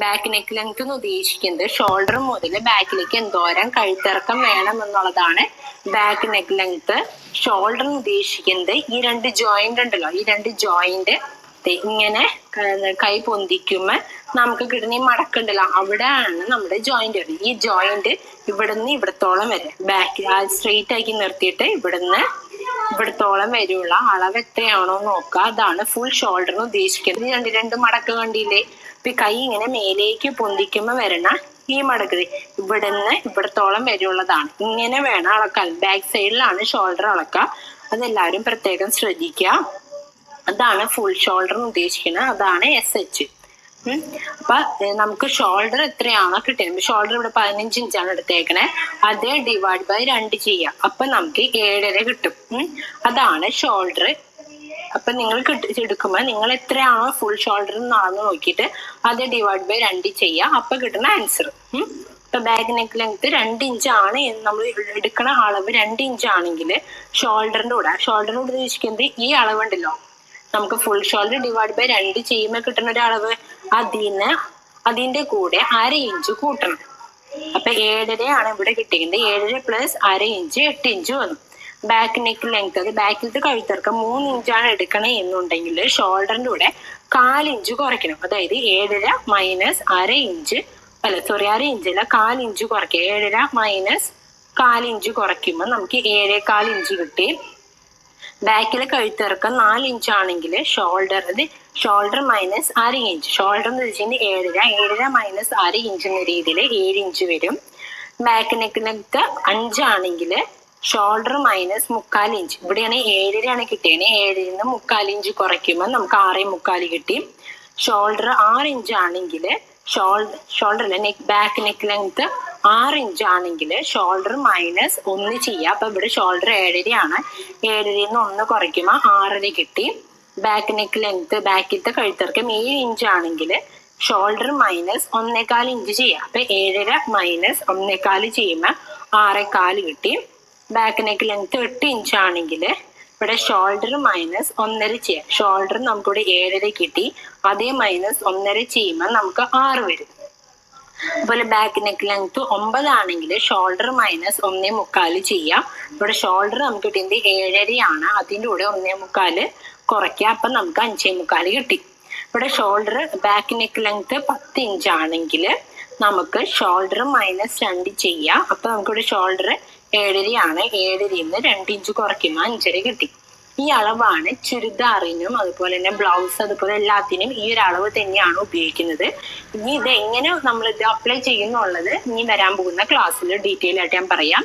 Back neck length എന്ന് ഉദ്ദേശിക്കുന്നത് shoulder മുതൽ ബാക്കിലേക്ക് എന്തോരം കഴുത്തിറക്കം വേണം എന്നുള്ളതാണ് ബാക്ക് നെക്ക് ലെങ്ത്. ഷോൾഡർ എന്ന് ഉദ്ദേശിക്കുന്നത് ഈ രണ്ട് ജോയിന്റ് ഉണ്ടല്ലോ, ഈ രണ്ട് ജോയിന്റ് ഇങ്ങനെ കൈ പൊന്തിക്കുമ്പോൾ നമുക്ക് കിട്ടുന്ന ഈ മടക്കുണ്ടല്ലോ, അവിടെയാണ് നമ്മുടെ ജോയിന്റ് വരുന്നത്. ഈ ജോയിന്റ് ഇവിടുന്ന് ഇവിടത്തോളം വരെ ബാക്ക് സ്ട്രെയിറ്റ് ആക്കി നിർത്തിയിട്ട് ഇവിടുന്ന് ഇവിടത്തോളം വരെയുള്ള അളവ് എത്രയാണോ നോക്കുക. അതാണ് ഫുൾ ഷോൾഡർ എന്ന് ഉദ്ദേശിക്കുന്നത്. രണ്ട് മടക്ക് കണ്ടില്ലേ? ഇപ്പൊ കൈ ഇങ്ങനെ മേലേക്ക് പൊന്തിക്കുമ്പോൾ വരണ ഈ മടക്ക് ഇവിടുന്ന് ഇവിടത്തോളം വരെയുള്ളതാണ്. ഇങ്ങനെ വേണം അളക്കാൻ. ബാക്ക് സൈഡിലാണ് ഷോൾഡർ അളക്കുക. അതെല്ലാവരും പ്രത്യേകം ശ്രദ്ധിക്കുക. അതാണ് ഫുൾ ഷോൾഡർ എന്ന് ഉദ്ദേശിക്കുന്നത്. അതാണ് SH. അപ്പൊ നമുക്ക് ഷോൾഡർ എത്രയാണോ കിട്ടിയത്, ഷോൾഡർ ഇവിടെ 15 ഇഞ്ചാണ് എടുത്തേക്കണേ, അതേ ഡിവൈഡ് ബൈ 2 ചെയ്യാം. അപ്പൊ നമുക്ക് 7.5 കിട്ടും. അതാണ് ഷോൾഡർ. അപ്പൊ നിങ്ങൾ എടുക്കുമ്പോൾ നിങ്ങൾ എത്രയാണോ ഫുൾ ഷോൾഡർ എന്നാണെന്ന് നോക്കിയിട്ട് അത് ഡിവൈഡ് ബൈ 2 ചെയ്യാം. അപ്പൊ കിട്ടുന്ന ആൻസർ. ഇപ്പൊ ബാക്ക് നെക്ക് ലെങ്ത് 2 ഇഞ്ചാണ് നമ്മൾ എടുക്കണ അളവ്. 2 ഇഞ്ചാണെങ്കിൽ ഷോൾഡറിന്റെ കൂടെ ഉദ്ദേശിക്കുന്നത് ഈ അളവുണ്ടല്ലോ, നമുക്ക് ഫുൾ ഷോൾഡർ ഡിവൈഡ് ബൈ 2 ചെയ്യുമ്പോൾ കിട്ടുന്ന ഒരു അളവ്, അതിന്റെ കൂടെ 1/2 ഇഞ്ച് കൂട്ടണം. അപ്പൊ 7.5 ആണ് ഇവിടെ കിട്ടിയിരിക്കുന്നത്. 7.5 പ്ലസ് 1/2 ഇഞ്ച് 8 ഇഞ്ച് വന്നു. ബാക്ക് നെക്ക് ലെങ്ത്, അത് ബാക്കിലത്തെ കഴുത്തിറക്കം 3 ഇഞ്ചാണ് എടുക്കണേ എന്നുണ്ടെങ്കിൽ ഷോൾഡറിന്റെ കൂടെ 1/4 ഇഞ്ച് കുറയ്ക്കണം. അതായത് 7.5 മൈനസ് 1/2 ഇഞ്ച്, 1/2 ഇഞ്ചല്ല 1/4 ഇഞ്ച് കുറയ്ക്കുക. 7.5 മൈനസ് 1/4 ഇഞ്ച് കുറയ്ക്കുമ്പോൾ നമുക്ക് 7.25 ഇഞ്ച് കിട്ടി. ബാക്കിലെ കഴുത്തിറക്കം 4 ഇഞ്ചാണെങ്കിൽ ഷോൾഡർ മൈനസ് 1/2 ഇഞ്ച്. ഷോൾഡർ എന്ന് വെച്ചാൽ 7.5 മൈനസ് 1/2 ഇഞ്ച് എന്ന രീതിയിൽ 7 ഇഞ്ച് വരും. ബാക്ക് നെക്ക് ലെങ്ത് 5 ആണെങ്കിൽ ഷോൾഡർ മൈനസ് 3/4 ഇഞ്ച്. ഇവിടെയാണ് 7.5 കിട്ടിയത്. 7 3/4 ഇഞ്ച് കുറയ്ക്കുമ്പോൾ നമുക്ക് 6.25 കിട്ടി. ഷോൾഡർ 6 ഇഞ്ച് ആണെങ്കിൽ ബാക്ക് നെക്ക് ലെങ്ത് 6 ഇഞ്ച് ആണെങ്കിൽ ഷോൾഡർ മൈനസ് 1 ചെയ്യാം. അപ്പൊ ഇവിടെ ഷോൾഡർ 7.5 ആണ്. 7.5 1 കുറയ്ക്കുമ്പോൾ 6.5 കിട്ടി. ബാക്ക് നെക്ക് ലെങ്ത്, ബാക്കിലത്തെ കഴുത്തിറക്കം 7 ഇഞ്ച് ആണെങ്കിൽ ഷോൾഡർ മൈനസ് 1.25 ഇഞ്ച് ചെയ്യാം. അപ്പൊ 7.5 മൈനസ് 1.25 ചെയ്യുമ്പോൾ 6.25 കിട്ടി. ബാക്ക് നെക്ക് ലെങ്ത് 8 ഇഞ്ച് ആണെങ്കിൽ ഇവിടെ ഷോൾഡർ മൈനസ് 1.5 ചെയ്യാം. ഷോൾഡർ നമുക്കിവിടെ 7.5 കിട്ടി. അതേ മൈനസ് 1.5 ചെയ്യുമ്പോൾ നമുക്ക് 6 വരും. അതുപോലെ ബാക്ക് നെക്ക് ലെങ്ത് 9 ആണെങ്കിൽ ഷോൾഡർ മൈനസ് 1.25 ചെയ്യാം. ഇവിടെ ഷോൾഡർ നമുക്ക് കിട്ടിയത് 7.5 ആണ്. അതിൻ്റെ കൂടെ 1.25 കുറയ്ക്കുക. അപ്പം നമുക്ക് 5.25 കിട്ടി. ഇവിടെ shoulder back neck length 10 inch ആണെങ്കിൽ നമുക്ക് ഷോൾഡർ മൈനസ് 2 ചെയ്യാം. അപ്പൊ നമുക്കിവിടെ ഷോൾഡർ 7.5 ആണ്. 7.5 2 ഇഞ്ച് കുറയ്ക്കുമ്പോൾ 5.5 കിട്ടി. ഈ അളവാണ് ചുരിദാറിനും അതുപോലെ തന്നെ ബ്ലൗസ് അതുപോലെ എല്ലാത്തിനും ഈ ഒരു അളവ് തന്നെയാണ് ഉപയോഗിക്കുന്നത്. ഇനി ഇത് എങ്ങനെ നമ്മൾ ഇത് അപ്ലൈ ചെയ്യുന്നുള്ളത് ഇനി വരാൻ പോകുന്ന ക്ലാസ്സിൽ ഡീറ്റെയിൽ ആയിട്ട് ഞാൻ പറയാം.